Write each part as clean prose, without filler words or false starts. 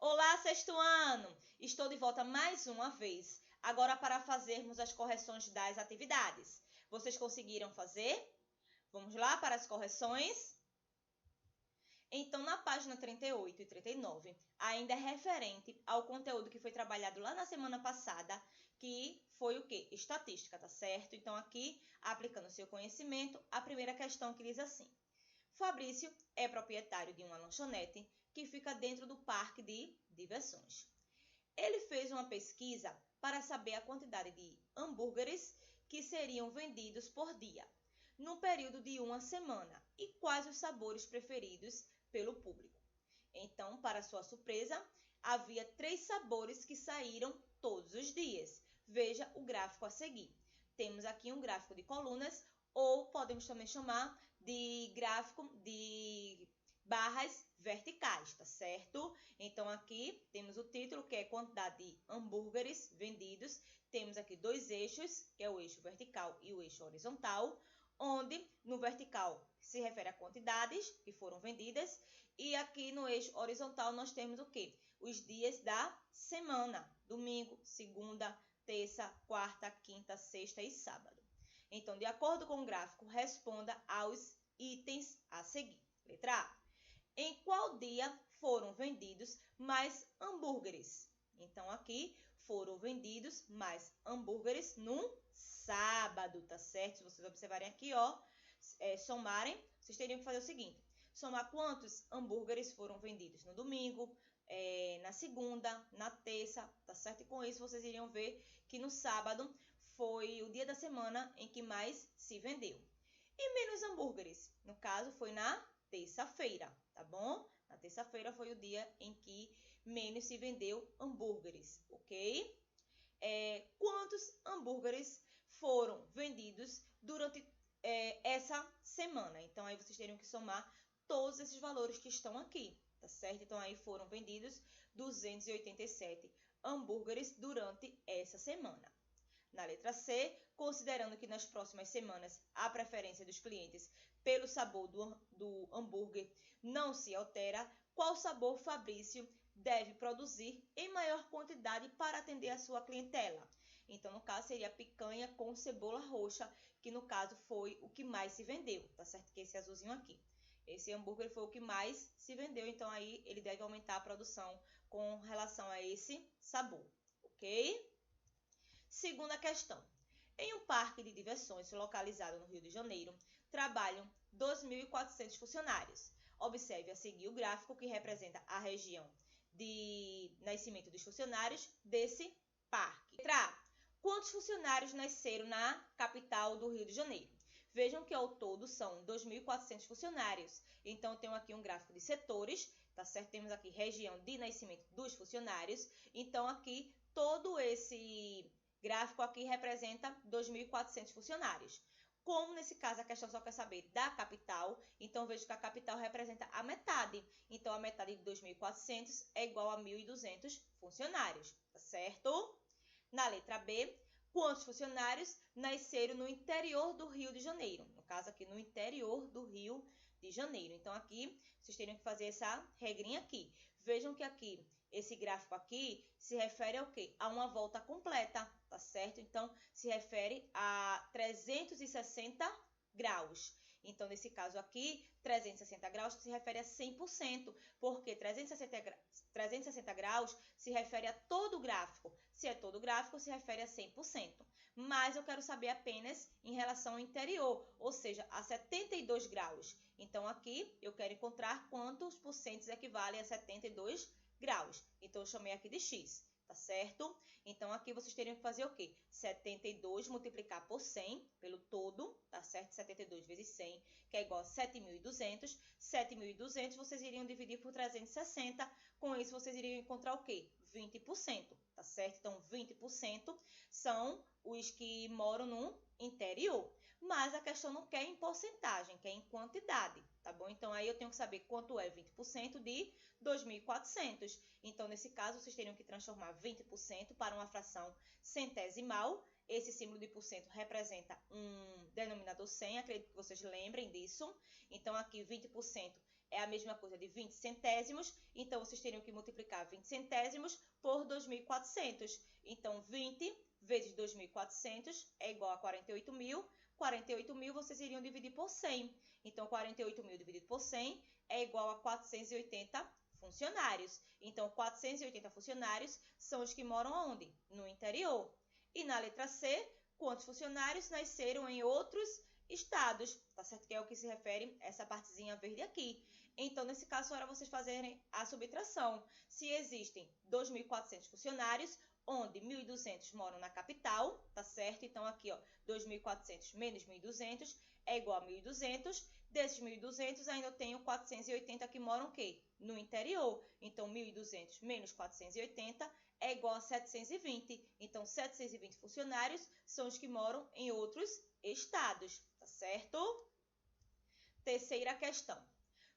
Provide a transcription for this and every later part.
Olá, sexto ano! Estou de volta mais uma vez, agora para fazermos as correções das atividades. Vocês conseguiram fazer? Vamos lá para as correções? Então, na página 38 e 39, ainda é referente ao conteúdo que foi trabalhado lá na semana passada, que foi o quê? Estatística, tá certo? Então, aqui, aplicando o seu conhecimento, a primeira questão que diz assim: Fabrício é proprietário de uma lanchonete que fica dentro do parque de diversões. Ele fez uma pesquisa para saber a quantidade de hambúrgueres que seriam vendidos por dia, no período de uma semana, e quais os sabores preferidos pelo público. Então, para sua surpresa, havia 3 sabores que saíram todos os dias. Veja o gráfico a seguir. Temos aqui um gráfico de colunas, ou podemos também chamar de gráfico de barras verticais, tá certo? Então, aqui temos o título, que é quantidade de hambúrgueres vendidos. Temos aqui 2 eixos, que é o eixo vertical e o eixo horizontal, onde no vertical se refere a quantidades que foram vendidas, e aqui no eixo horizontal nós temos o quê? Os dias da semana: domingo, segunda, terça, quarta, quinta, sexta e sábado. Então, de acordo com o gráfico, responda aos itens a seguir. Letra A: em qual dia foram vendidos mais hambúrgueres? Então, aqui foram vendidos mais hambúrgueres no sábado, tá certo? Se vocês observarem aqui, ó, somarem, vocês teriam que fazer o seguinte: somar quantos hambúrgueres foram vendidos no domingo, na segunda, na terça, tá certo? E com isso vocês iriam ver que no sábado foi o dia da semana em que mais se vendeu. E menos hambúrgueres, no caso, foi na terça-feira, tá bom? Na terça-feira foi o dia em que menos se vendeu hambúrgueres, ok? Quantos hambúrgueres foram vendidos durante essa semana? Então, aí vocês teriam que somar todos esses valores que estão aqui, tá certo? Então, aí foram vendidos 287 hambúrgueres durante essa semana. Na letra C, considerando que nas próximas semanas a preferência dos clientes pelo sabor do hambúrguer não se altera, qual sabor Fabrício deve produzir em maior quantidade para atender a sua clientela? Então, no caso, seria picanha com cebola roxa, que no caso foi o que mais se vendeu, tá certo? Que esse azulzinho aqui. Esse hambúrguer foi o que mais se vendeu, então aí ele deve aumentar a produção com relação a esse sabor, ok? Segunda questão. Em um parque de diversões localizado no Rio de Janeiro, trabalham 2.400 funcionários. Observe a seguir o gráfico que representa a região de nascimento dos funcionários desse parque. Letra A: quantos funcionários nasceram na capital do Rio de Janeiro? Vejam que ao todo são 2.400 funcionários. Então, eu tenho aqui um gráfico de setores, tá certo? Temos aqui região de nascimento dos funcionários. Então, aqui todo esse gráfico aqui representa 2.400 funcionários. Como nesse caso a questão só quer saber da capital, então vejo que a capital representa a metade. Então a metade de 2.400 é igual a 1.200 funcionários, tá certo? Na letra B, quantos funcionários nasceram no interior do Rio de Janeiro? No caso aqui, no interior do Rio de Janeiro. Então, aqui, vocês teriam que fazer essa regrinha aqui. Vejam que aqui, esse gráfico aqui, se refere ao quê? A uma volta completa, tá certo? Então, se refere a 360 graus. Então, nesse caso aqui, 360 graus se refere a 100%, porque 360 graus se refere a todo o gráfico. Se é todo o gráfico, se refere a 100%. Mas eu quero saber apenas em relação ao interior, ou seja, a 72 graus. Então, aqui eu quero encontrar quantos porcentos equivalem a 72 graus. Então, eu chamei aqui de x. Tá certo? Então, aqui vocês teriam que fazer o quê? 72 multiplicar por 100, pelo todo, tá certo? 72 vezes 100, que é igual a 7.200. 7.200 vocês iriam dividir por 360. Com isso, vocês iriam encontrar o quê? 20%, tá certo? Então, 20% são os que moram no interior. Mas a questão não quer em porcentagem, quer em quantidade, tá bom? Então, aí eu tenho que saber quanto é 20% de 2.400. Então, nesse caso, vocês teriam que transformar 20% para uma fração centesimal. Esse símbolo de porcento representa um denominador 100, acredito que vocês lembrem disso. Então, aqui 20% é a mesma coisa de 20 centésimos, então vocês teriam que multiplicar 20 centésimos por 2.400. Então, 20 vezes 2.400 é igual a 48.000. 48.000 vocês iriam dividir por 100. Então, 48.000 dividido por 100 é igual a 480 funcionários. Então, 480 funcionários são os que moram onde? No interior. E na letra C, quantos funcionários nasceram em outros estados? Tá certo? Que é o que se refere a essa partezinha verde aqui. Então, nesse caso, era vocês fazerem a subtração. Se existem 2.400 funcionários, onde 1.200 moram na capital, tá certo? Então, aqui, ó, 2.400 menos 1.200 é igual a 1.200. Desses 1.200, ainda eu tenho 480 que moram o quê? No interior. Então, 1.200 menos 480 é igual a 720. Então, 720 funcionários são os que moram em outros estados, tá certo? Terceira questão.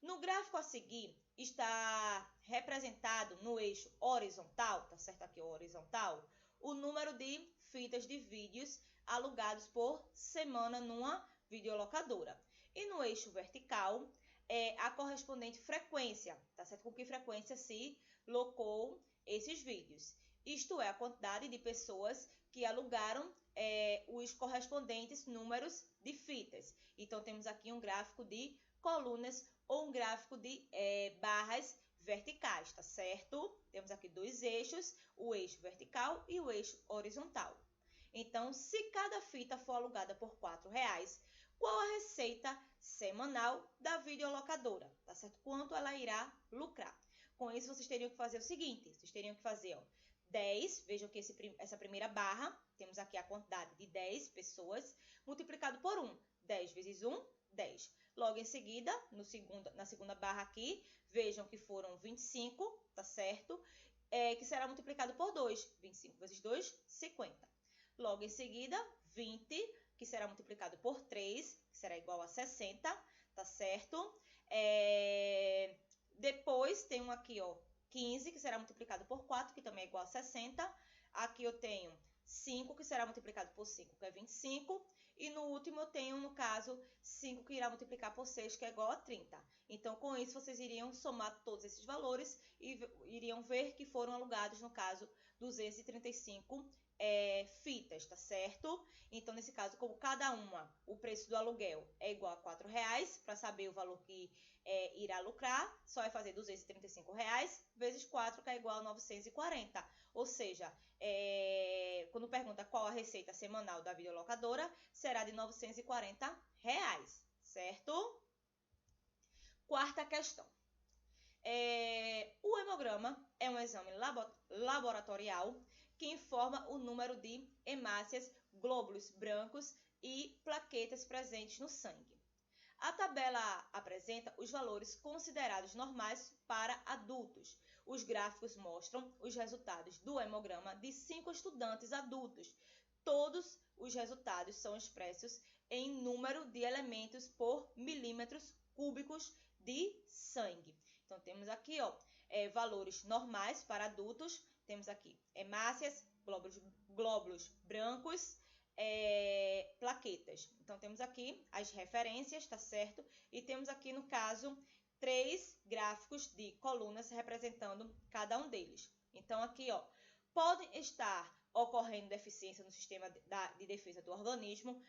No gráfico a seguir, está representado no eixo horizontal, tá certo aqui o horizontal, o número de fitas de vídeos alugados por semana numa videolocadora. E no eixo vertical, a correspondente frequência, tá certo? Com que frequência se locou esses vídeos. Isto é, a quantidade de pessoas que alugaram os correspondentes números de fitas. Então, temos aqui um gráfico de colunas ou um gráfico de barras verticais, tá certo? Temos aqui dois eixos, o eixo vertical e o eixo horizontal. Então, se cada fita for alugada por R$4, qual a receita semanal da videolocadora? Tá certo? Quanto ela irá lucrar? Com isso, vocês teriam que fazer o seguinte, vocês teriam que fazer, ó, 10, vejam que essa primeira barra, temos aqui a quantidade de 10 pessoas, multiplicado por 1. 10 vezes 1, 10. Logo em seguida, na segunda barra aqui, vejam que foram 25, tá certo? Que será multiplicado por 2. 25 vezes 2, 50. Logo em seguida, 20, que será multiplicado por 3, que será igual a 60, tá certo? Depois, tem um aqui, ó, 15, que será multiplicado por 4, que também é igual a 60. Aqui eu tenho 5, que será multiplicado por 5, que é 25. E no último eu tenho, no caso, 5 que irá multiplicar por 6, que é igual a 30. Então, com isso, vocês iriam somar todos esses valores e iriam ver que foram alugados, no caso, 235 fitas, tá certo? Então, nesse caso, como cada uma, o preço do aluguel é igual a R$4, para saber o valor que irá lucrar, só é fazer R$235 vezes 4, que é igual a 940. Ou seja, quando pergunta qual a receita semanal da videolocadora, será de R$940, certo? Quarta questão. O hemograma é um exame laboratorial que informa o número de hemácias, glóbulos brancos e plaquetas presentes no sangue. A tabela apresenta os valores considerados normais para adultos. Os gráficos mostram os resultados do hemograma de 5 estudantes adultos. Todos os resultados são expressos em número de elementos por milímetros cúbicos de sangue. Então, temos aqui, ó, valores normais para adultos. Temos aqui hemácias, glóbulos brancos, plaquetas. Então, temos aqui as referências, tá certo? E temos aqui, no caso, 3 gráficos de colunas representando cada um deles. Então, aqui, ó, podem estar ocorrendo deficiência no sistema de defesa do organismo,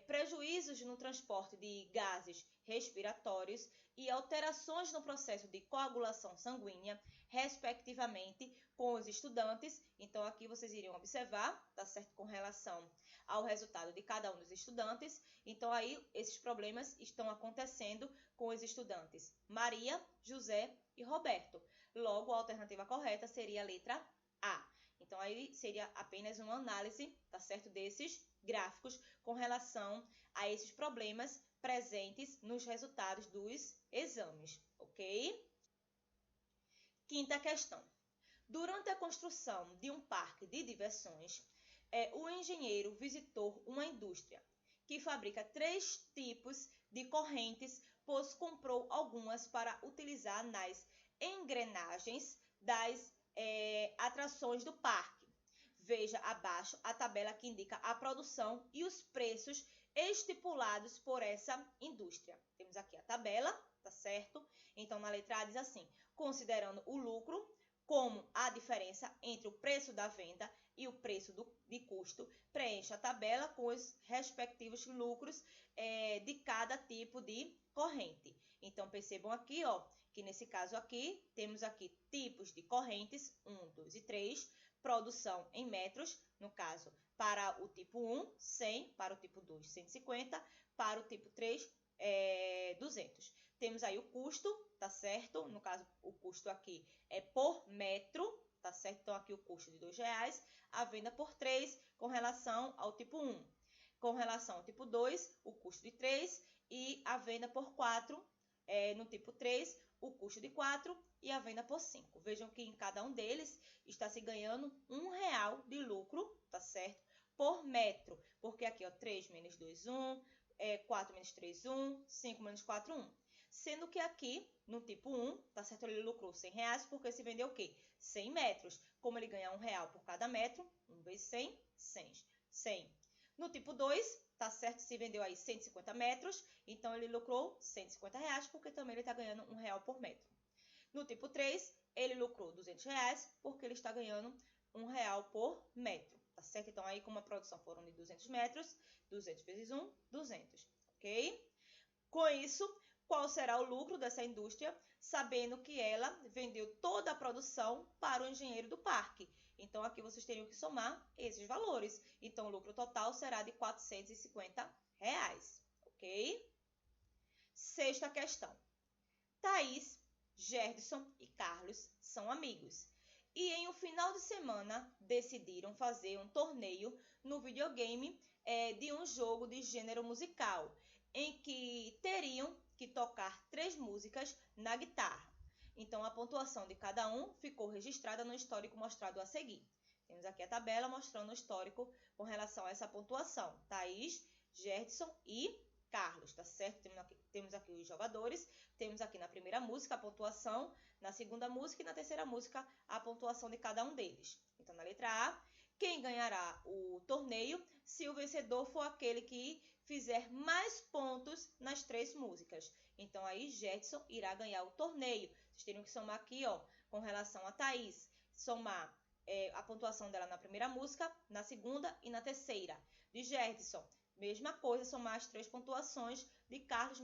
prejuízos no transporte de gases respiratórios e alterações no processo de coagulação sanguínea, respectivamente, com os estudantes. Então, aqui vocês iriam observar, tá certo, com relação ao resultado de cada um dos estudantes. Então, aí, esses problemas estão acontecendo com os estudantes Maria, José e Roberto. Logo, a alternativa correta seria a letra A. Então, aí seria apenas uma análise, tá certo, desses gráficos com relação a esses problemas presentes nos resultados dos exames, ok? Quinta questão. Durante a construção de um parque de diversões, o engenheiro visitou uma indústria que fabrica 3 tipos de correntes, pois comprou algumas para utilizar nas engrenagens das atrações do parque. Veja abaixo a tabela que indica a produção e os preços estipulados por essa indústria. Temos aqui a tabela, tá certo? Então, na letra A diz assim, considerando o lucro como a diferença entre o preço da venda e o preço de custo, preencha a tabela com os respectivos lucros de cada tipo de corrente. Então, percebam aqui, ó, que nesse caso aqui, temos aqui tipos de correntes, 1, 2 e 3, produção em metros, no caso, para o tipo 1, 100, para o tipo 2, 150, para o tipo 3, 200. Temos aí o custo, tá certo? No caso, o custo aqui é por metro, tá certo? Então, aqui o custo de R$2, a venda por 3 com relação ao tipo 1. Com relação ao tipo 2, o custo de 3 e a venda por 4, no tipo 3, o custo de 4 e a venda por 5. Vejam que em cada um deles está se ganhando R$1 de lucro, tá certo? Por metro, porque aqui, ó, 3 menos 2, 1, 4 menos 3, 1, 5 menos 4, 1. Sendo que aqui, no tipo 1, tá certo? Ele lucrou R$100 porque se vendeu o quê? 100 metros. Como ele ganha R$1 por cada metro, 1 vezes 100, 100. No tipo 2, tá certo? Se vendeu aí 150 metros, então ele lucrou R$150 porque também ele está ganhando R$1 por metro. No tipo 3, ele lucrou R$200 porque ele está ganhando R$1 por metro, tá certo? Então aí, como a produção foram de 200 metros, 200 vezes 1, 200, ok? Com isso, qual será o lucro dessa indústria, sabendo que ela vendeu toda a produção para o engenheiro do parque? Então, aqui vocês teriam que somar esses valores. Então, o lucro total será de R$450, ok? Sexta questão. Thaís, Gerdson e Carlos são amigos. E em um final de semana, decidiram fazer um torneio no videogame de um jogo de gênero musical, em que teriam que tocar 3 músicas na guitarra. Então, a pontuação de cada um ficou registrada no histórico mostrado a seguir. Temos aqui a tabela mostrando o histórico com relação a essa pontuação. Thaís, Gerdson e Carlos, tá certo? Temos aqui os jogadores, temos aqui na primeira música a pontuação, na segunda música e na terceira música a pontuação de cada um deles. Então, na letra A, quem ganhará o torneio se o vencedor for aquele que fizer mais pontos nas 3 músicas. Então, aí Gerdson irá ganhar o torneio. Vocês teriam que somar aqui, ó, com relação a Thaís, somar a pontuação dela na primeira música, na segunda e na terceira. De Gerdson, mesma coisa, somar as 3 pontuações. De Carlos,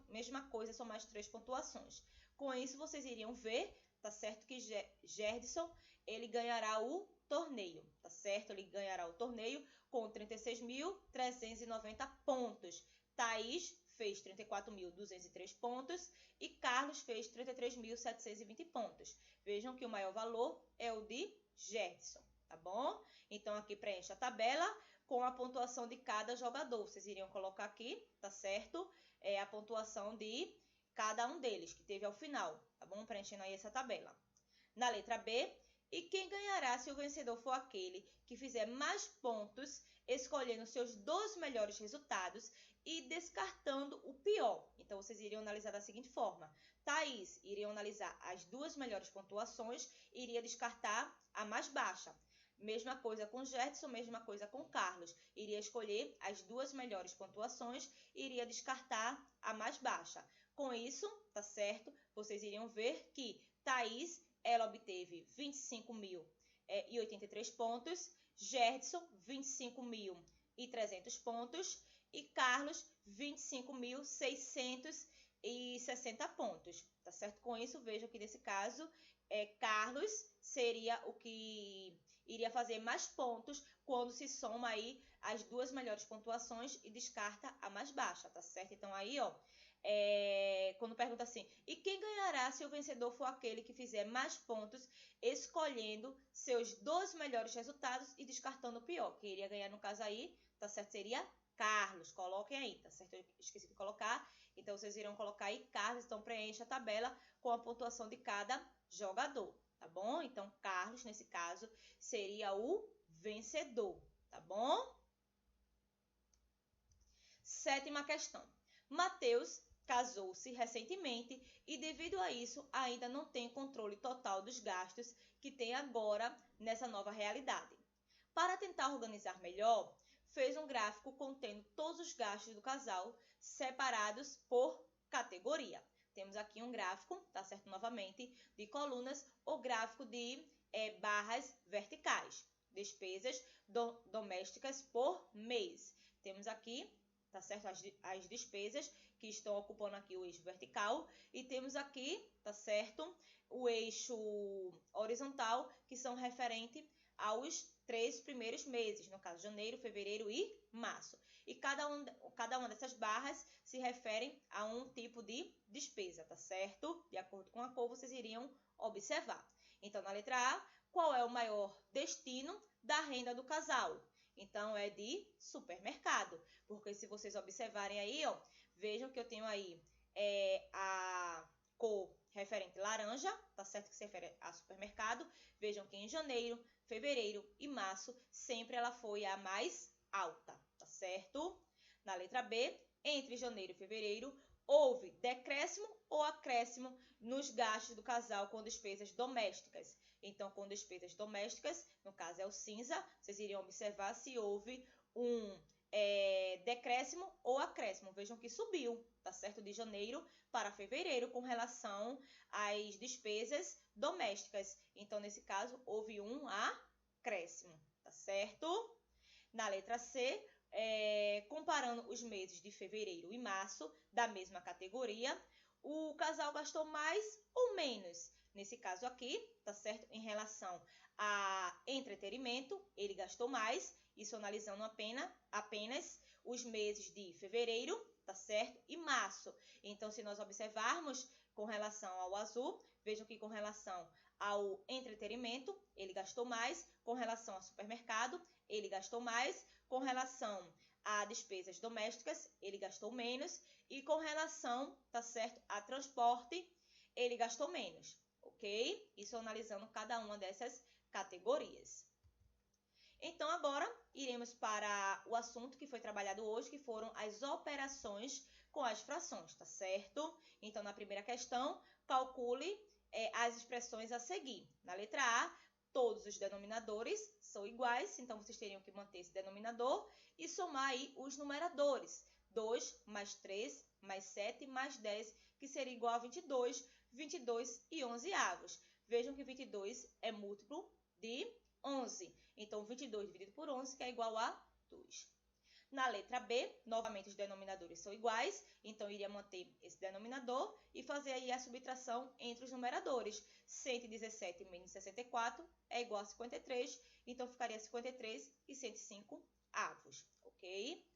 mesma coisa, somar as 3 pontuações. Com isso, vocês iriam ver, tá certo, que Gerdson, ele ganhará o torneio, tá certo? Ele ganhará o torneio com 36.390 pontos. Thaís fez 34.203 pontos e Carlos fez 33.720 pontos. Vejam que o maior valor é o de Gerdson, tá bom? Então, aqui preenche a tabela com a pontuação de cada jogador. Vocês iriam colocar aqui, tá certo? A pontuação de cada um deles, que teve ao final, tá bom? Preenchendo aí essa tabela. Na letra B, e quem ganhará se o vencedor for aquele que fizer mais pontos, escolhendo seus 2 melhores resultados e descartando o pior. Então, vocês iriam analisar da seguinte forma. Thaís iria analisar as 2 melhores pontuações e iria descartar a mais baixa. Mesma coisa com Gerdson, mesma coisa com Carlos. Iria escolher as 2 melhores pontuações e iria descartar a mais baixa. Com isso, tá certo? Vocês iriam ver que Thaís, ela obteve 25.083 pontos, Gerdson, 25.300 pontos e Carlos, 25.660 pontos, tá certo? Com isso, vejam que nesse caso, Carlos seria o que iria fazer mais pontos quando se soma aí as 2 melhores pontuações e descarta a mais baixa, tá certo? Então, aí, ó, quando pergunta assim, e quem ganhará se o vencedor for aquele que fizer mais pontos, escolhendo seus 2 melhores resultados e descartando o pior? Quem iria ganhar no caso aí, tá certo? Seria Carlos. Coloquem aí, tá certo? Eu esqueci de colocar. Então, vocês irão colocar aí Carlos. Então, preencha a tabela com a pontuação de cada jogador, tá bom? Então, Carlos, nesse caso, seria o vencedor, tá bom? Sétima questão. Mateus casou-se recentemente e, devido a isso, ainda não tem controle total dos gastos que tem agora nessa nova realidade. Para tentar organizar melhor, fez um gráfico contendo todos os gastos do casal separados por categoria. temos aqui um gráfico, tá certo? Novamente, de colunas, ou gráfico de barras verticais. Despesas domésticas por mês. Temos aqui, tá certo? As despesas que estão ocupando aqui o eixo vertical. E temos aqui, tá certo? O eixo horizontal, que são referente aos 3 primeiros meses, no caso, janeiro, fevereiro e março. E cada uma dessas barras se refere a um tipo de despesa, tá certo? De acordo com a cor, vocês iriam observar. Então, na letra A, qual é o maior destino da renda do casal? Então, é de supermercado. Porque se vocês observarem aí, ó, vejam que eu tenho aí a cor referente laranja, tá certo? Que se refere a supermercado. Vejam que em janeiro, fevereiro e março, sempre ela foi a mais alta, tá certo? Na letra B, entre janeiro e fevereiro, houve decréscimo ou acréscimo nos gastos do casal com despesas domésticas. Então, com despesas domésticas, no caso é o cinza, vocês iriam observar se houve um decréscimo ou acréscimo. Vejam que subiu, tá certo? De janeiro para fevereiro com relação às despesas domésticas. Então, nesse caso, houve um acréscimo, tá certo? Na letra C, comparando os meses de fevereiro e março da mesma categoria, o casal gastou mais ou menos? Nesse caso aqui, tá certo? Em relação a entretenimento, ele gastou mais, isso analisando apenas os meses de fevereiro, tá certo? E março. Então, se nós observarmos com relação ao azul, vejam que com relação ao entretenimento, ele gastou mais, com relação ao supermercado, ele gastou mais, com relação a despesas domésticas, ele gastou menos, e com relação, tá certo, a transporte, ele gastou menos, ok? Isso analisando cada uma dessas categorias. Então, agora, iremos para o assunto que foi trabalhado hoje, que foram as operações com as frações, tá certo? Então, na primeira questão, calcule as expressões a seguir. Na letra A, todos os denominadores são iguais, então vocês teriam que manter esse denominador e somar aí os numeradores. 2 mais 3 mais 7 mais 10, que seria igual a 22, 22 e 11 avos. Vejam que 22 é múltiplo de 11. Então, 22 dividido por 11, que é igual a 2. Na letra B, novamente os denominadores são iguais, então iria manter esse denominador e fazer aí a subtração entre os numeradores. 117 menos 64 é igual a 53, então ficaria 53 e 105 avos, ok?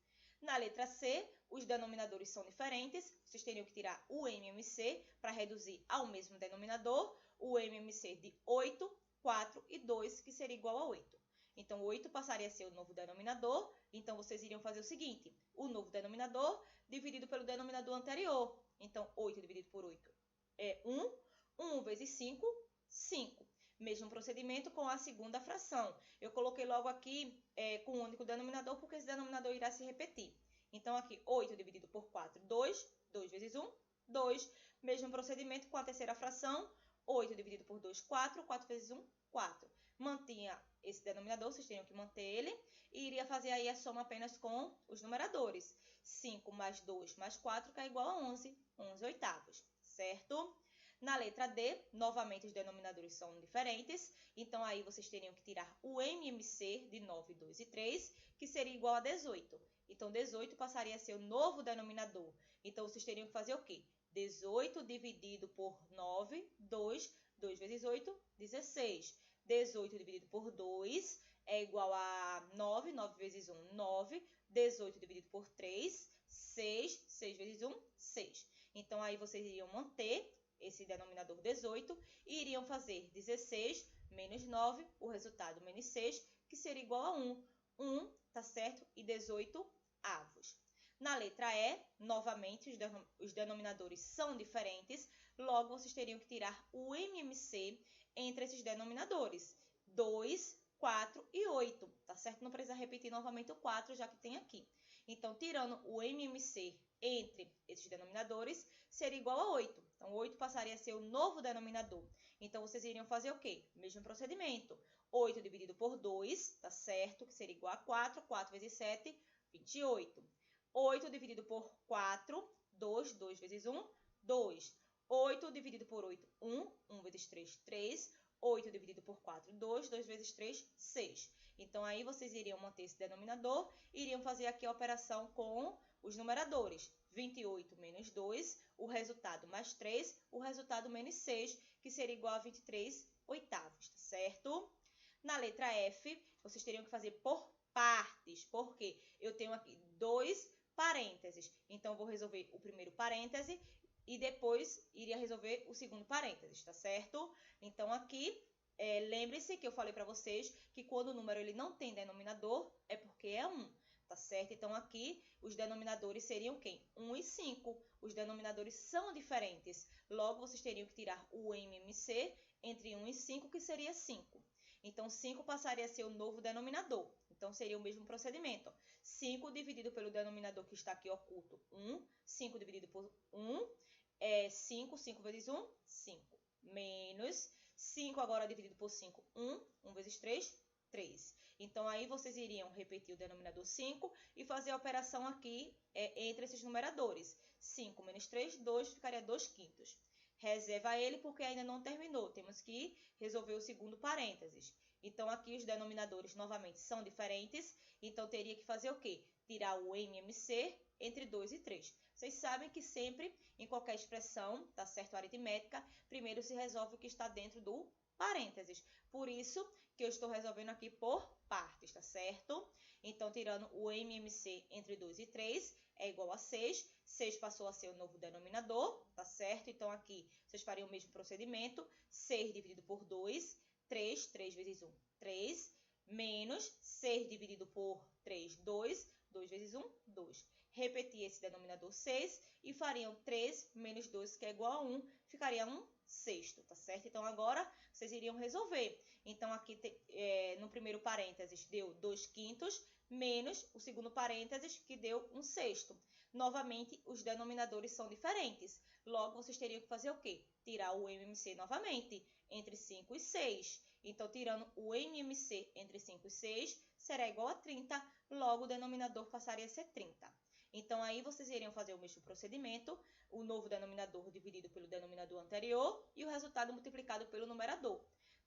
Na letra C, os denominadores são diferentes, vocês teriam que tirar o MMC para reduzir ao mesmo denominador, o MMC de 8, 4 e 2, que seria igual a 8. Então, 8 passaria a ser o novo denominador. Então, vocês iriam fazer o seguinte. O novo denominador dividido pelo denominador anterior. Então, 8 dividido por 8 é 1. 1 vezes 5, 5. Mesmo procedimento com a segunda fração. Eu coloquei logo aqui com o único denominador, porque esse denominador irá se repetir. Então, aqui, 8 dividido por 4, 2. 2 vezes 1, 2. Mesmo procedimento com a terceira fração. 8 dividido por 2, 4. 4 vezes 1, 4. Mantinha esse denominador, vocês teriam que manter ele, e iria fazer aí a soma apenas com os numeradores. 5 mais 2 mais 4, que é igual a 11, 11 oitavos, certo? Na letra D, novamente os denominadores são diferentes, então aí vocês teriam que tirar o MMC de 9, 2 e 3, que seria igual a 18. Então, 18 passaria a ser o novo denominador. Então, vocês teriam que fazer o quê? 18 dividido por 9, 2, 2 vezes 8, 16. 18 dividido por 2 é igual a 9, 9 vezes 1, 9. 18 dividido por 3, 6. 6 vezes 1, 6. Então, aí vocês iriam manter esse denominador 18 e iriam fazer 16 menos 9, o resultado menos 6, que seria igual a 1. 1, tá certo? E 18 avos. Na letra E, novamente, os denominadores são diferentes, logo vocês teriam que tirar o MMC entre esses denominadores. 2, 4 e 8, tá certo? Não precisa repetir novamente o 4, já que tem aqui. Então, tirando o MMC entre esses denominadores, seria igual a 8. Então, 8 passaria a ser o novo denominador. Então, vocês iriam fazer o quê? Mesmo procedimento. 8 dividido por 2, tá certo? Que seria igual a 4. 4 vezes 7, 28. 8 dividido por 4, 2. 2 vezes 1, 2. 8 dividido por 8, 1. 1 vezes 3, 3. 8 dividido por 4, 2. 2 vezes 3, 6. Então, aí vocês iriam manter esse denominador e iriam fazer aqui a operação com os numeradores. 28 menos 2, o resultado mais 3, o resultado menos 6, que seria igual a 23 oitavos, tá certo? Na letra F, vocês teriam que fazer por partes, porque eu tenho aqui 2 parênteses. Então, vou resolver o primeiro parêntese e depois iria resolver o segundo parênteses, tá certo? Então, aqui, lembre-se que eu falei para vocês que quando o número ele não tem denominador, é porque é 1, tá certo? Então, aqui, os denominadores seriam quem? 1 e 5. Os denominadores são diferentes. Logo, vocês teriam que tirar o MMC entre 1 e 5, que seria 5. Então, 5 passaria a ser o novo denominador. Então, seria o mesmo procedimento. 5 dividido pelo denominador que está aqui oculto, 1. 5 dividido por 1 é 5. 5 vezes 1, 5. Menos 5 agora dividido por 5, 1. 1 vezes 3, 3. Então, aí vocês iriam repetir o denominador 5 e fazer a operação aqui entre esses numeradores. 5 menos 3, 2, ficaria 2 quintos. Reserva ele porque ainda não terminou. Temos que resolver o segundo parênteses. Então, aqui os denominadores novamente são diferentes. Então, teria que fazer o quê? Tirar o MMC entre 2 e 3. Vocês sabem que sempre, em qualquer expressão, tá certo, aritmética, primeiro se resolve o que está dentro do parênteses. Por isso que eu estou resolvendo aqui por partes, tá certo? Então, tirando o MMC entre 2 e 3 é igual a 6. 6 passou a ser o novo denominador, tá certo? Então, aqui vocês fariam o mesmo procedimento. 6 dividido por 2, 3. 3 vezes 1, 3. Menos 6 dividido por 3, 2. 2 vezes 1, 2. Repetir esse denominador 6 e fariam 3 menos 2, que é igual a 1. Ficaria 1 sexto, tá certo? Então, agora vocês iriam resolver. Então, aqui no primeiro parênteses deu 2 quintos, menos o segundo parênteses, que deu 1 sexto. Novamente, os denominadores são diferentes. Logo, vocês teriam que fazer o quê? Tirar o MMC novamente, entre 5 e 6. Então, tirando o MMC entre 5 e 6, será igual a 30. Logo, o denominador passaria a ser 30. Então, aí vocês iriam fazer o mesmo procedimento, o novo denominador dividido pelo denominador anterior e o resultado multiplicado pelo numerador.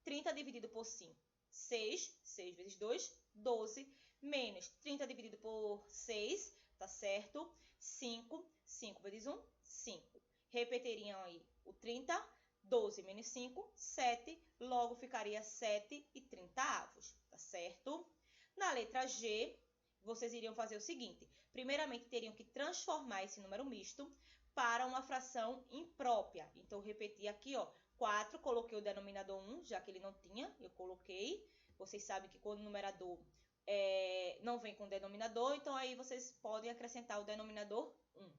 30 dividido por 5, 6. 6 vezes 2, 12. Menos 30 dividido por 6, tá certo? 5. 5 vezes 1, 5. Repetiriam aí o 30. 12 menos 5, 7. Logo, ficaria 7 e 30 avos, tá certo? Na letra G, vocês iriam fazer o seguinte. Primeiramente, teriam que transformar esse número misto para uma fração imprópria. Então, eu repeti aqui, ó, 4, coloquei o denominador 1, já que ele não tinha, eu coloquei. Vocês sabem que quando o numerador não vem com denominador, então aí vocês podem acrescentar o denominador 1.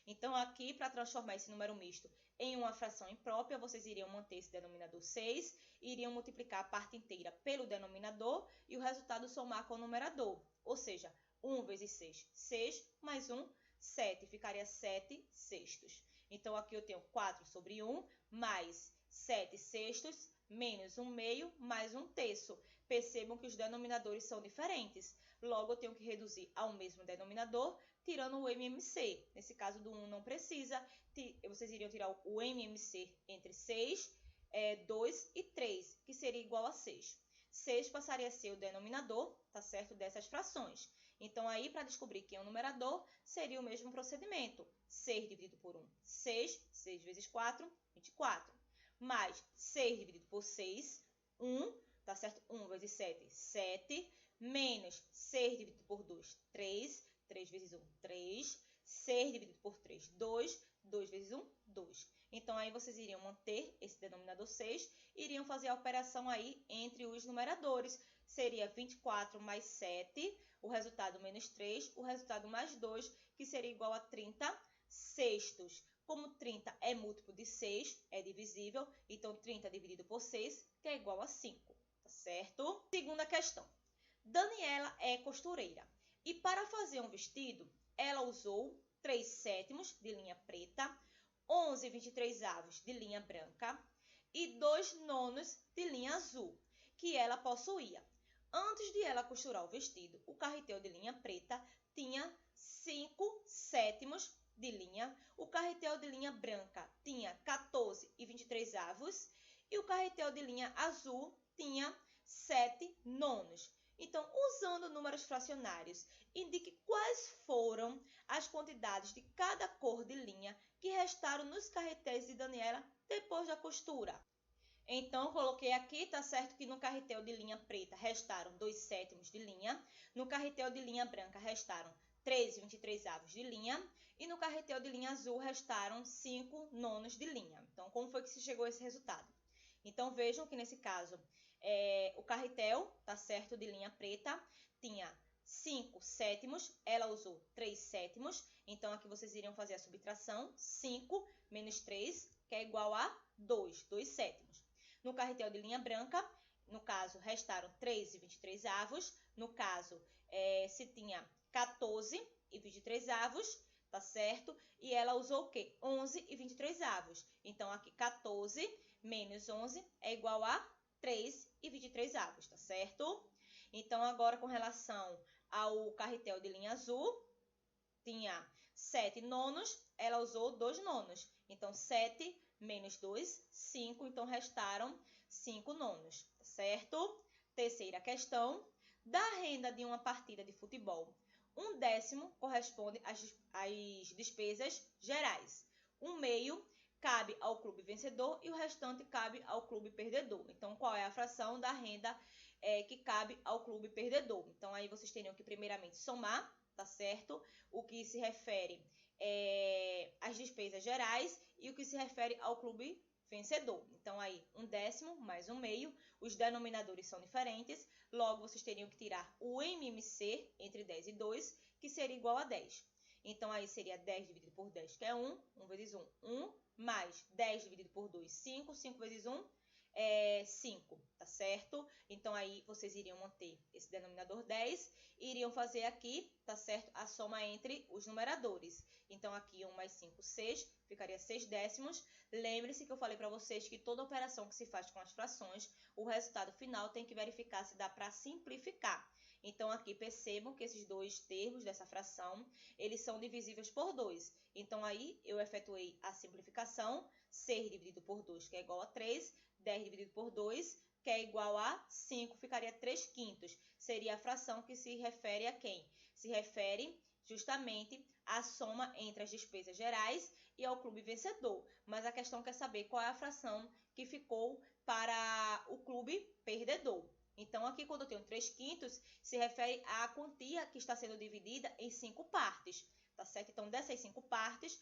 Então, aqui, para transformar esse número misto em uma fração imprópria, vocês iriam manter esse denominador 6, iriam multiplicar a parte inteira pelo denominador e o resultado somar com o numerador. Ou seja, 1 vezes 6, 6, mais 1, 7. Ficaria 7 sextos. Então, aqui eu tenho 4 sobre 1, mais 7 sextos, menos 1 meio, mais 1 terço. Percebam que os denominadores são diferentes. Logo, eu tenho que reduzir ao mesmo denominador, tirando o MMC. Nesse caso do 1 não precisa. Vocês iriam tirar o MMC entre 6, 2 e 3, que seria igual a 6. 6 passaria a ser o denominador, tá certo, dessas frações. Então, aí, para descobrir quem é o numerador, seria o mesmo procedimento. 6 dividido por 1, 6. 6 vezes 4, 24. Mais 6 dividido por 6, 1. Tá certo? 1 vezes 7, 7. Menos 6 dividido por 2, 3. 3 vezes 1, 3. 6 dividido por 3, 2. 2 vezes 1, 2. Então, aí vocês iriam manter esse denominador 6 e iriam fazer a operação aí entre os numeradores. Seria 24 mais 7, o resultado menos 3, o resultado mais 2, que seria igual a 30 sextos. Como 30 é múltiplo de 6, é divisível, então 30 dividido por 6, que é igual a 5, tá certo? Segunda questão. Daniela é costureira e para fazer um vestido, ela usou 3 sétimos de linha preta, 11/23 avos de linha branca e 2 nonos de linha azul, que ela possuía. Antes de ela costurar o vestido, o carretel de linha preta tinha 5 sétimos de linha, o carretel de linha branca tinha 14,23, e o carretel de linha azul tinha 7/9. Então, usando números fracionários, indique quais foram as quantidades de cada cor de linha que restaram nos carretéis de Daniela depois da costura. Então, coloquei aqui, tá certo que no carretel de linha preta restaram 2/7 de linha, no carretel de linha branca restaram 3,23 de linha, e no carretel de linha azul restaram 5/9 de linha. Então, como foi que se chegou a esse resultado? Então, vejam que nesse caso, o carretel, tá certo, de linha preta, tinha 5/7, ela usou 3/7, então aqui vocês iriam fazer a subtração, 5 menos 3, que é igual a 2/7. No carretel de linha branca, no caso, restaram 3,23, no caso, se tinha 14,23, tá certo? E ela usou o quê? 11,23. Então, aqui 14 menos 11 é igual a 3,23, tá certo? Então, agora com relação ao carretel de linha azul, tinha 7/9, ela usou 2/9. Então, 7 menos 2, 5. Então, restaram 5/9, tá certo? Terceira questão. Da renda de uma partida de futebol, 1/10 corresponde às despesas gerais. 1/2 cabe ao clube vencedor e o restante cabe ao clube perdedor. Então, qual é a fração da renda que cabe ao clube perdedor? Então, aí vocês teriam que primeiramente somar, tá certo? O que se refere às despesas gerais e o que se refere ao clube vencedor. Então, aí, 1/10 mais 1/2, os denominadores são diferentes, logo vocês teriam que tirar o MMC entre 10 e 2, que seria igual a 10. Então, aí seria 10 dividido por 10, que é 1, 1 vezes 1, 1, mais 10 dividido por 2, 5, 5 vezes 1, 5, tá certo? Então, aí vocês iriam manter esse denominador 10 e iriam fazer aqui, tá certo? A soma entre os numeradores. Então, aqui 1 mais 5, 6, ficaria 6/10. Lembre-se que eu falei para vocês que toda operação que se faz com as frações, o resultado final tem que verificar se dá para simplificar. Então, aqui percebam que esses dois termos dessa fração, eles são divisíveis por 2. Então, aí eu efetuei a simplificação, 6 dividido por 2, que é igual a 3, 10 dividido por 2, que é igual a 5, ficaria 3/5. Seria a fração que se refere a quem? Se refere justamente à soma entre as despesas gerais e ao clube vencedor. Mas a questão quer saber qual é a fração que ficou para o clube perdedor. Então, aqui quando eu tenho 3/5, se refere à quantia que está sendo dividida em 5 partes, tá certo? Então, dessas 5 partes,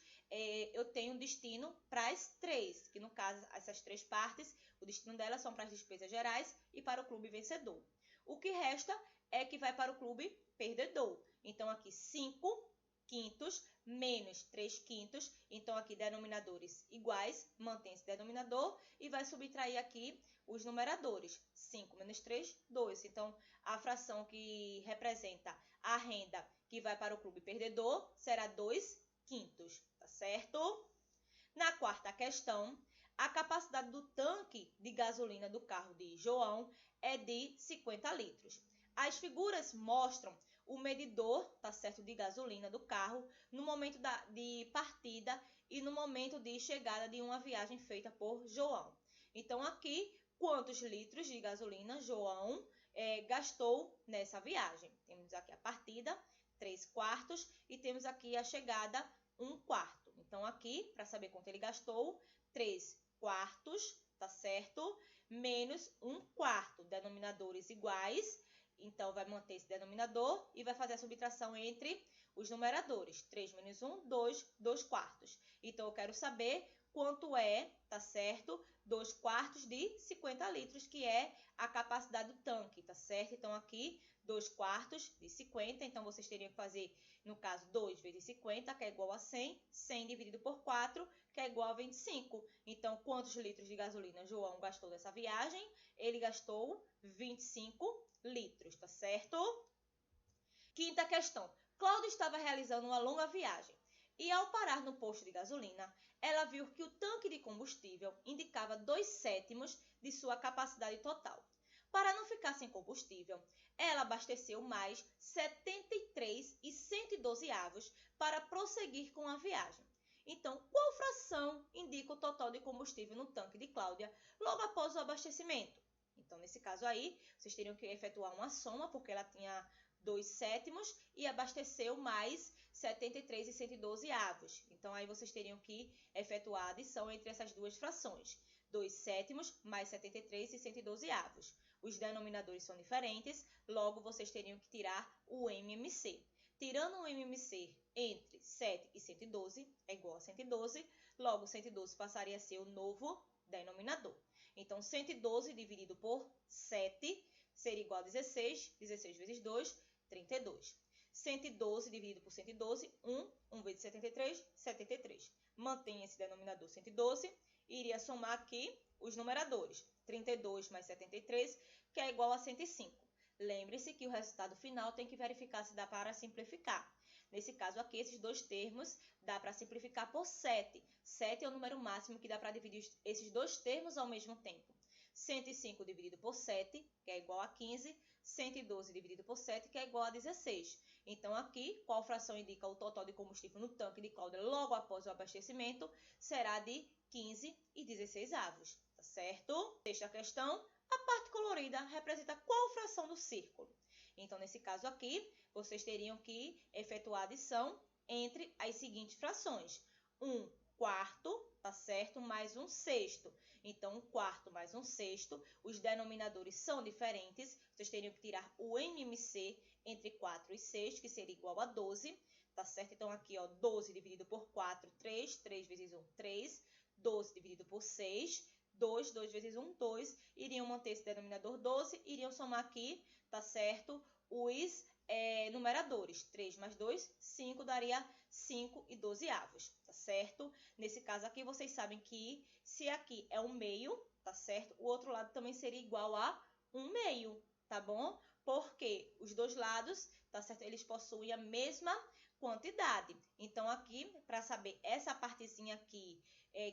eu tenho um destino para as 3, que no caso, essas 3 partes, o destino delas são para as despesas gerais e para o clube vencedor. O que resta é que vai para o clube perdedor. Então, aqui 5/5 menos 3/5. Então, aqui denominadores iguais, mantém esse denominador e vai subtrair aqui os numeradores. 5 menos 3, 2. Então, a fração que representa a renda que vai para o clube perdedor será 2/5, tá certo? Na quarta questão, a capacidade do tanque de gasolina do carro de João é de 50 litros. As figuras mostram o medidor, tá certo, de gasolina do carro no momento de partida e no momento de chegada de uma viagem feita por João. Então, aqui, quantos litros de gasolina João gastou nessa viagem? Temos aqui a partida, 3/4, e temos aqui a chegada, 1/4. Então, aqui, para saber quanto ele gastou, 3/4, tá certo? Menos 1/4, denominadores iguais. Então, vai manter esse denominador e vai fazer a subtração entre os numeradores. 3 menos 1, 2, 2/4. Então, eu quero saber quanto é, tá certo? 2/4 de 50 litros, que é a capacidade do tanque, tá certo? Então, aqui, 2/4 de 50. Então, vocês teriam que fazer, no caso, 2 vezes 50, que é igual a 100. 100 dividido por 4, que é igual a 25. Então, quantos litros de gasolina João gastou nessa viagem? Ele gastou 25 litros, tá certo? Quinta questão. Cláudia estava realizando uma longa viagem e, ao parar no posto de gasolina, ela viu que o tanque de combustível indicava 2/7 de sua capacidade total. Para não ficar sem combustível, ela abasteceu mais 73,112 para prosseguir com a viagem. Então, qual fração indica o total de combustível no tanque de Cláudia logo após o abastecimento? Então, nesse caso aí, vocês teriam que efetuar uma soma, porque ela tinha 2/7 e abasteceu mais 73,112. Então, aí vocês teriam que efetuar a adição entre essas duas frações. 2/7 mais 73,112. Os denominadores são diferentes, logo vocês teriam que tirar o MMC. Tirando o MMC entre 7 e 112 é igual a 112, logo 112 passaria a ser o novo denominador. Então, 112 dividido por 7 seria igual a 16, 16 vezes 2, 32. 112 dividido por 112, 1 vezes 73, 73. Mantém esse denominador 112, iria somar aqui os numeradores, 32 mais 73, que é igual a 105. Lembre-se que o resultado final tem que verificar se dá para simplificar. Nesse caso aqui, esses dois termos dá para simplificar por 7. 7 é o número máximo que dá para dividir esses dois termos ao mesmo tempo. 105 dividido por 7, que é igual a 15. 112 dividido por 7, que é igual a 16. Então, aqui, qual fração indica o total de combustível no tanque de Cláudia logo após o abastecimento? Será de 15/16, tá certo? Sexta questão, a parte colorida representa qual fração do círculo? Então, nesse caso aqui, vocês teriam que efetuar a adição entre as seguintes frações. 1/4, tá certo? Mais 1/6. Então, 1/4 mais 1/6, os denominadores são diferentes. Vocês teriam que tirar o MMC entre 4 e 6, que seria igual a 12, tá certo? Então, aqui, ó, 12 dividido por 4, 3. 3 vezes 1, 3. 12 dividido por 6, 2. 2 vezes 1, 2. Iriam manter esse denominador 12, iriam somar aqui, tá certo? Os numeradores. 3 mais 2, 5, daria 5/12, tá certo? Nesse caso aqui, vocês sabem que se aqui é 1/2, tá certo? O outro lado também seria igual a 1/2, tá bom? Porque os dois lados, tá certo? Eles possuem a mesma quantidade. Então, aqui, para saber essa partezinha aqui,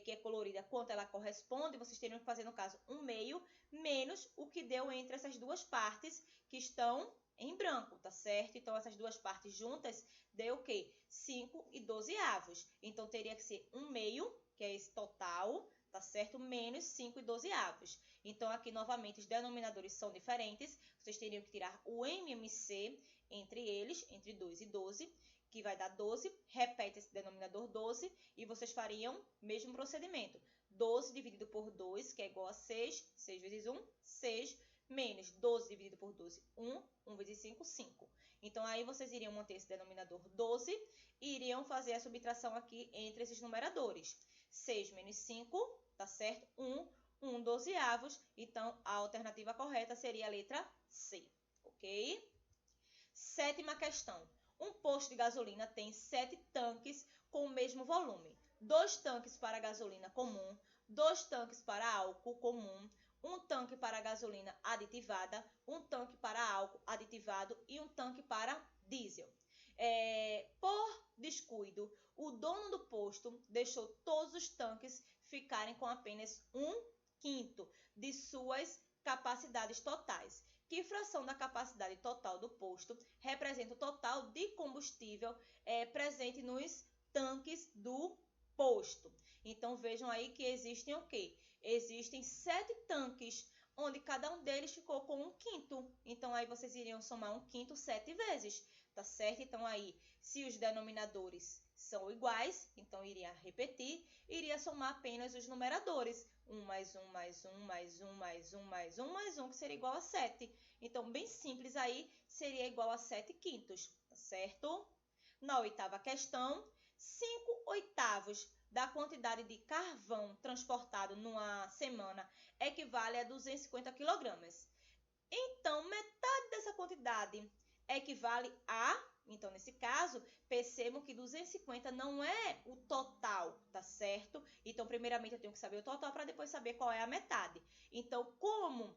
que é colorida, quanto ela corresponde, vocês teriam que fazer, no caso, 1/2 menos o que deu entre essas duas partes que estão em branco, tá certo? Então, essas duas partes juntas deu o quê? 5/12. Então, teria que ser 1/2, que é esse total, tá certo? Menos 5/12. Então, aqui, novamente, os denominadores são diferentes. Vocês teriam que tirar o MMC entre eles, entre 2 e 12, que vai dar 12. Repete esse denominador 12 e vocês fariam o mesmo procedimento. 12 dividido por 2, que é igual a 6. 6 vezes 1, 6. Menos 12 dividido por 12, 1. 1 vezes 5, 5. Então, aí vocês iriam manter esse denominador 12 e iriam fazer a subtração aqui entre esses numeradores. 6 menos 5, tá certo? 1/12. Então, a alternativa correta seria a letra C, ok? Sétima questão. Um posto de gasolina tem 7 tanques com o mesmo volume. 2 tanques para gasolina comum, 2 tanques para álcool comum, 1 tanque para gasolina aditivada, 1 tanque para álcool aditivado e 1 tanque para diesel. Por descuido, o dono do posto deixou todos os tanques ficarem com apenas 1/5 de suas capacidades totais. Que fração da capacidade total do posto representa o total de combustível presente nos tanques do posto? Então, vejam aí que existem o quê? Existem 7 tanques, onde cada um deles ficou com 1/5. Então, aí vocês iriam somar 1/5 7 vezes, tá certo? Então, aí, se os denominadores são iguais, então iria repetir, iria somar apenas os numeradores. 1 mais 1 mais 1 mais 1 mais 1 mais 1 mais 1, que seria igual a 7. Então, bem simples aí, seria igual a 7/5, tá certo? Na oitava questão, 5/8 da quantidade de carvão transportado numa semana equivale a 250 kg. Então, metade dessa quantidade equivale a... Então, nesse caso, percebam que 250 não é o total, tá certo? Então, primeiramente, eu tenho que saber o total para depois saber qual é a metade. Então, como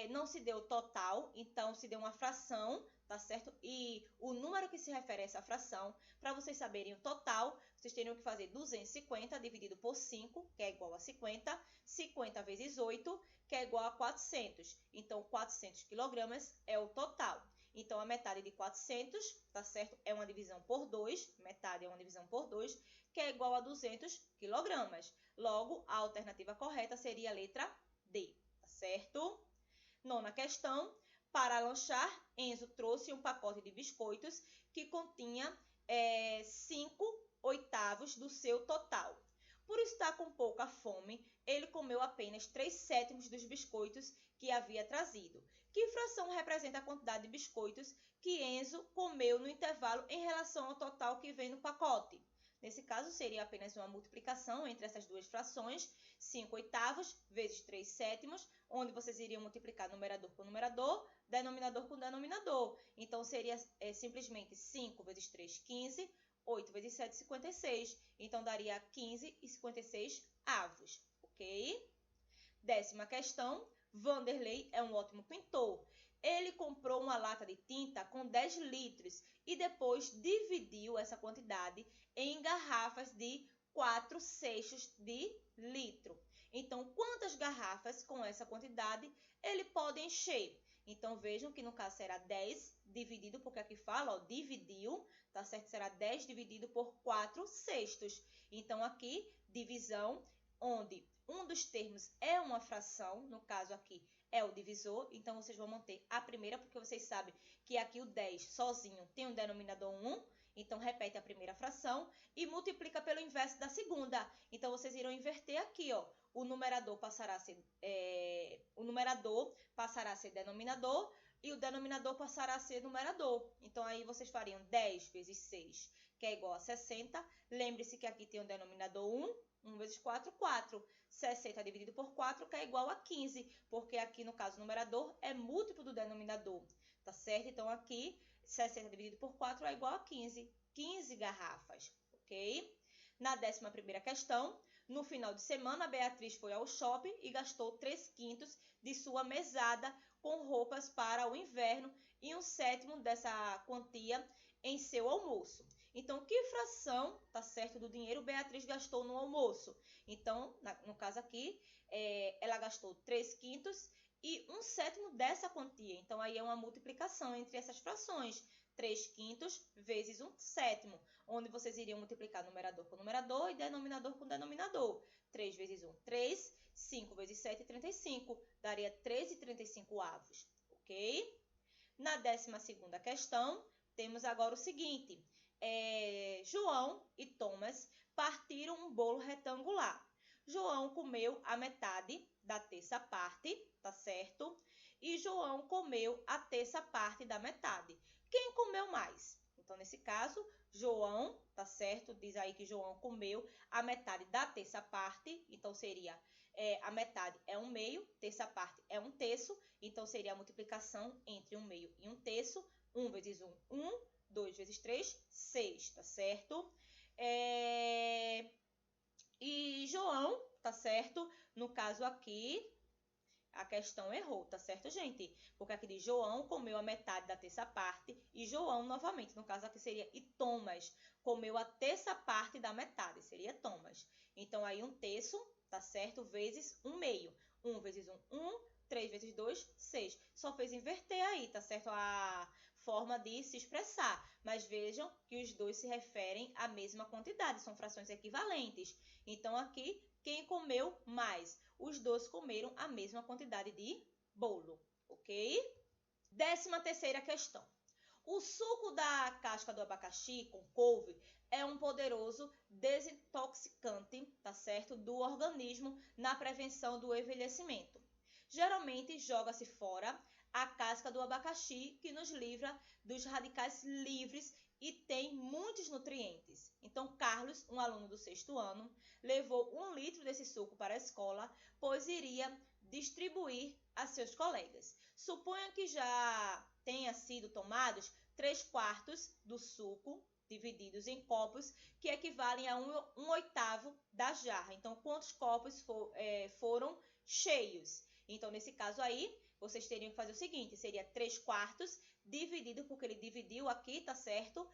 não se deu total, então se deu uma fração, tá certo? E o número que se refere a essa fração, para vocês saberem o total, vocês teriam que fazer 250 dividido por 5, que é igual a 50, 50 vezes 8, que é igual a 400. Então, 400 quilogramas é o total. Então, a metade de 400, tá certo? É uma divisão por 2, metade é uma divisão por 2, que é igual a 200 quilogramas. Logo, a alternativa correta seria a letra D, tá certo? Nona questão. Para lanchar, Enzo trouxe um pacote de biscoitos que continha 5/8 do seu total. Por estar com pouca fome, ele comeu apenas 3/7 dos biscoitos que havia trazido. Que fração representa a quantidade de biscoitos que Enzo comeu no intervalo em relação ao total que vem no pacote? Nesse caso, seria apenas uma multiplicação entre essas duas frações, 5/8 vezes 3/7, onde vocês iriam multiplicar numerador por numerador, denominador com denominador. Então, seria simplesmente 5 vezes 3, 15, 8 vezes 7, 56. Então, daria 15/56, ok? 10ª questão. Vanderlei é um ótimo pintor. Ele comprou uma lata de tinta com 10 litros e depois dividiu essa quantidade em garrafas de 4/6 de litro. Então, quantas garrafas com essa quantidade ele pode encher? Então, vejam que no caso será 10 dividido, porque aqui fala, ó, dividiu, tá certo? Será 10 dividido por 4/6. Então, aqui, divisão, onde um dos termos é uma fração, no caso aqui é o divisor, então vocês vão manter a primeira, porque vocês sabem que aqui o 10 sozinho tem um denominador 1, então repete a primeira fração e multiplica pelo inverso da segunda. Então, vocês irão inverter aqui, ó. O numerador passará a ser denominador e o denominador passará a ser numerador. Então, aí vocês fariam 10 vezes 6, que é igual a 60. Lembre-se que aqui tem o denominador 1. 1 vezes 4, 4. 60 dividido por 4, que é igual a 15, porque aqui, no caso, o numerador é múltiplo do denominador, tá certo? Então, aqui, 60 dividido por 4 é igual a 15. 15 garrafas, ok? Na 11ª questão, no final de semana, Beatriz foi ao shopping e gastou 3/5 de sua mesada com roupas para o inverno e 1/7 dessa quantia em seu almoço. Então, que fração, tá certo, do dinheiro Beatriz gastou no almoço? Então, no caso aqui, ela gastou 3/5 e 1/7 dessa quantia. Então, aí é uma multiplicação entre essas frações. 3/5 vezes 1/7, onde vocês iriam multiplicar numerador com numerador e denominador com denominador. 3 vezes 1, 3. 5 vezes 7, 35. Daria 13/35, ok? Na 12ª questão, temos agora o seguinte. João e Thomas partiram um bolo retangular. João comeu a metade da terça parte, tá certo? E João comeu a terça parte da metade. Quem comeu mais? Então, nesse caso, João, tá certo? Diz aí que João comeu a metade da terça parte. Então, seria a metade é 1/2, terça parte é 1/3. Então, seria a multiplicação entre 1/2 e 1/3. 1 vezes 1, 1. 2 vezes 3, 6, tá certo? E João, tá certo? No caso aqui, a questão errou, tá certo, gente? Porque aqui diz João comeu a metade da terça parte e João, novamente, no caso aqui seria e Thomas comeu a terça parte da metade, seria Thomas. Então, aí 1/3, tá certo? Vezes 1/2. 1 vezes 1, 1. 3 vezes 2, 6. Só fez inverter aí, tá certo? A forma de se expressar. Mas vejam que os dois se referem à mesma quantidade, são frações equivalentes. Então, aqui, quem comeu mais? Os dois comeram a mesma quantidade de bolo, ok? 13ª questão. O suco da casca do abacaxi com couve é um poderoso desintoxicante, tá certo? Do organismo na prevenção do envelhecimento. Geralmente, joga-se fora a casca do abacaxi, que nos livra dos radicais livres e tem muitos nutrientes. Então, Carlos, um aluno do 6º ano, levou 1 litro desse suco para a escola, pois iria distribuir a seus colegas. Suponha que já tenha sido tomados 3/4 do suco, divididos em copos, que equivalem a 1/8 da jarra. Então, quantos copos foram cheios? Então, nesse caso aí, vocês teriam que fazer o seguinte, seria 3/4 dividido, porque ele dividiu aqui, tá certo?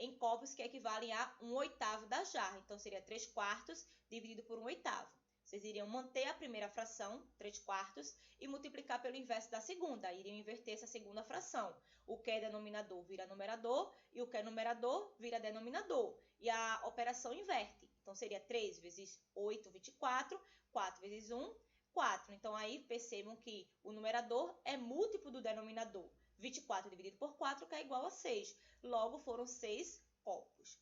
Em copos que equivalem a 1/8 da jarra. Então, seria 3/4 dividido por 1/8. Vocês iriam manter a primeira fração, 3/4, e multiplicar pelo inverso da segunda. Iriam inverter essa segunda fração. O que é denominador vira numerador e o que é numerador vira denominador. E a operação inverte. Então, seria 3 vezes 8, 24. 4 vezes 1, 4. Então, aí percebam que o numerador é múltiplo do denominador. 24 dividido por 4, que é igual a 6. Logo, foram 6 copos.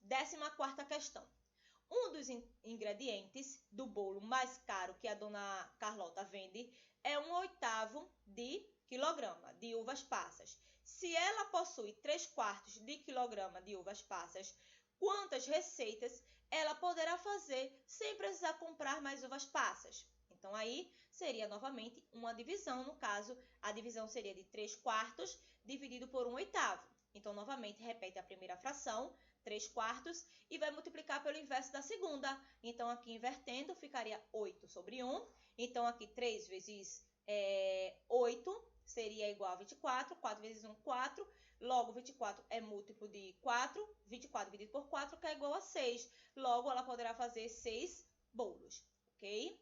14ª questão. Um dos ingredientes do bolo mais caro que a dona Carlota vende é 1/8 de quilograma de uvas passas. Se ela possui 3/4 de quilograma de uvas passas, quantas receitas ela poderá fazer sem precisar comprar mais uvas passas? Então, aí seria novamente uma divisão. No caso, a divisão seria de 3/4 dividido por 1/8. Então, novamente, repete a primeira fração, 3/4, e vai multiplicar pelo inverso da segunda. Então, aqui invertendo, ficaria 8 sobre 1. Então, aqui 3 vezes 8 seria igual a 24. 4 vezes 1, 4. Logo, 24 é múltiplo de 4. 24 dividido por 4, que é igual a 6. Logo, ela poderá fazer 6 bolos, ok?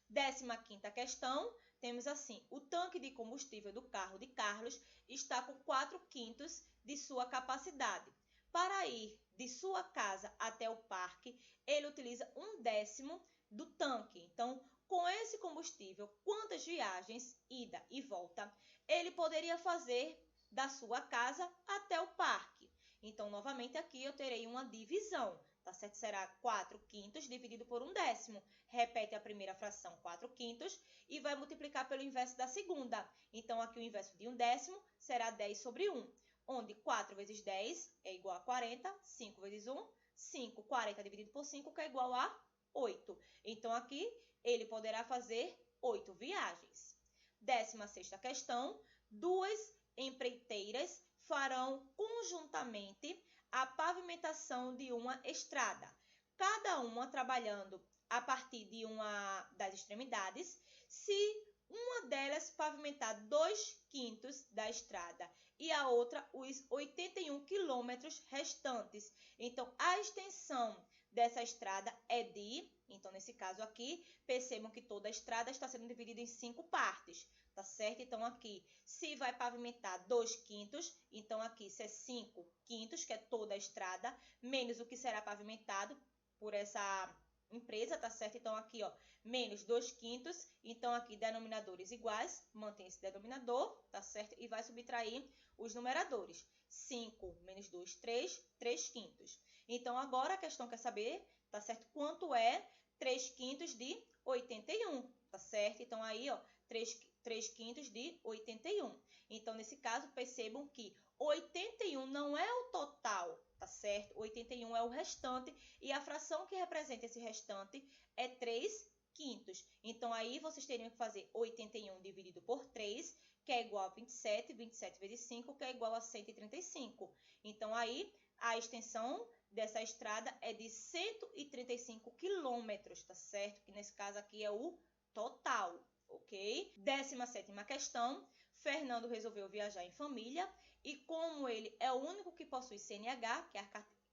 15ª questão, temos assim, o tanque de combustível do carro de Carlos está com 4/5 de sua capacidade. Para ir de sua casa até o parque, ele utiliza 1/10 do tanque. Então, com esse combustível, quantas viagens, ida e volta, ele poderia fazer da sua casa até o parque? Então, novamente, aqui eu terei uma divisão. Tá certo? Será 4/5 dividido por 1/10. Repete a primeira fração, 4/5, e vai multiplicar pelo inverso da segunda. Então, aqui o inverso de 1/10 será 10 sobre 1, onde 4 vezes 10 é igual a 40, 5 vezes 1, 5. 40 dividido por 5, que é igual a 8. Então, aqui ele poderá fazer 8 viagens. 16ª questão, duas empreiteiras farão conjuntamente a pavimentação de uma estrada, cada uma trabalhando a partir de uma das extremidades. Se uma delas pavimentar 2/5 da estrada e a outra os 81 quilômetros restantes, então a extensão dessa estrada é de, então nesse caso aqui, percebam que toda a estrada está sendo dividida em 5 partes. Tá certo? Então, aqui, se vai pavimentar 2/5, então aqui se é 5/5, que é toda a estrada, menos o que será pavimentado por essa empresa, tá certo? Então, aqui, ó, menos 2/5, então aqui denominadores iguais, mantém esse denominador, tá certo? E vai subtrair os numeradores. 5 menos 2, 3, 3/5. Então, agora a questão quer saber, tá certo? Quanto é 3/5 de 81, tá certo? Então, aí, ó, 3/5 de 81. Então, nesse caso, percebam que 81 não é o total, tá certo? 81 é o restante e a fração que representa esse restante é 3/5. Então, aí vocês teriam que fazer 81 dividido por 3, que é igual a 27. 27 vezes 5, que é igual a 135. Então, aí a extensão dessa estrada é de 135 quilômetros, tá certo? Que nesse caso aqui é o total. Ok? 17ª questão, Fernando resolveu viajar em família e como ele é o único que possui CNH,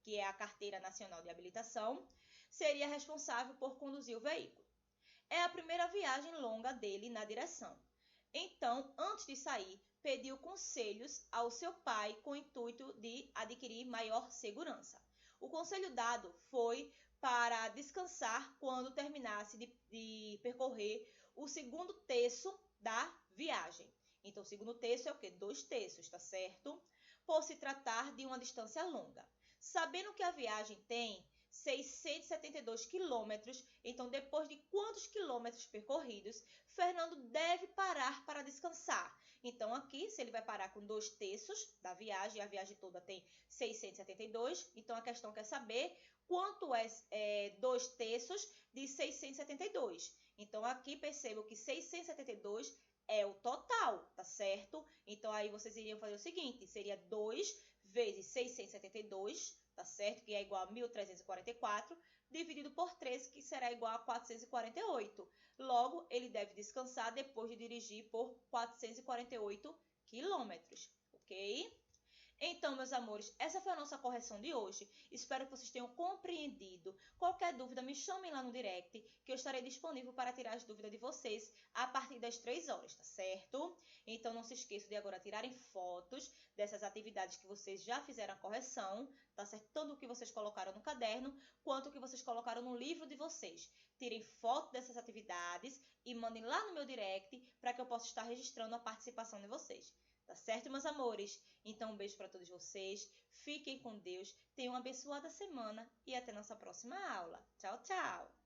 que é a Carteira Nacional de Habilitação, seria responsável por conduzir o veículo. É a primeira viagem longa dele na direção. Então, antes de sair, pediu conselhos ao seu pai com o intuito de adquirir maior segurança. O conselho dado foi para descansar quando terminasse de percorrer o segundo terço da viagem. Então, o segundo terço é o quê? 2/3, tá certo? Por se tratar de uma distância longa. Sabendo que a viagem tem 672 quilômetros, então, depois de quantos quilômetros percorridos, Fernando deve parar para descansar? Então, aqui, se ele vai parar com 2/3 da viagem, a viagem toda tem 672, então a questão quer saber quanto é 2/3 de 672. Então, aqui percebam que 672 é o total, tá certo? Então, aí vocês iriam fazer o seguinte, seria 2 vezes 672, tá certo? Que é igual a 1.344, dividido por 13, que será igual a 448. Logo, ele deve descansar depois de dirigir por 448 quilômetros, ok? Então, meus amores, essa foi a nossa correção de hoje. Espero que vocês tenham compreendido. Qualquer dúvida, me chamem lá no direct, que eu estarei disponível para tirar as dúvidas de vocês a partir das 3 horas, tá certo? Então, não se esqueçam de agora tirarem fotos dessas atividades que vocês já fizeram a correção, tá certo? Tanto o que vocês colocaram no caderno, quanto o que vocês colocaram no livro de vocês. Tirem foto dessas atividades e mandem lá no meu direct para que eu possa estar registrando a participação de vocês. Tá certo, meus amores? Então, um beijo para todos vocês. Fiquem com Deus. Tenham uma abençoada semana e até nossa próxima aula. Tchau, tchau!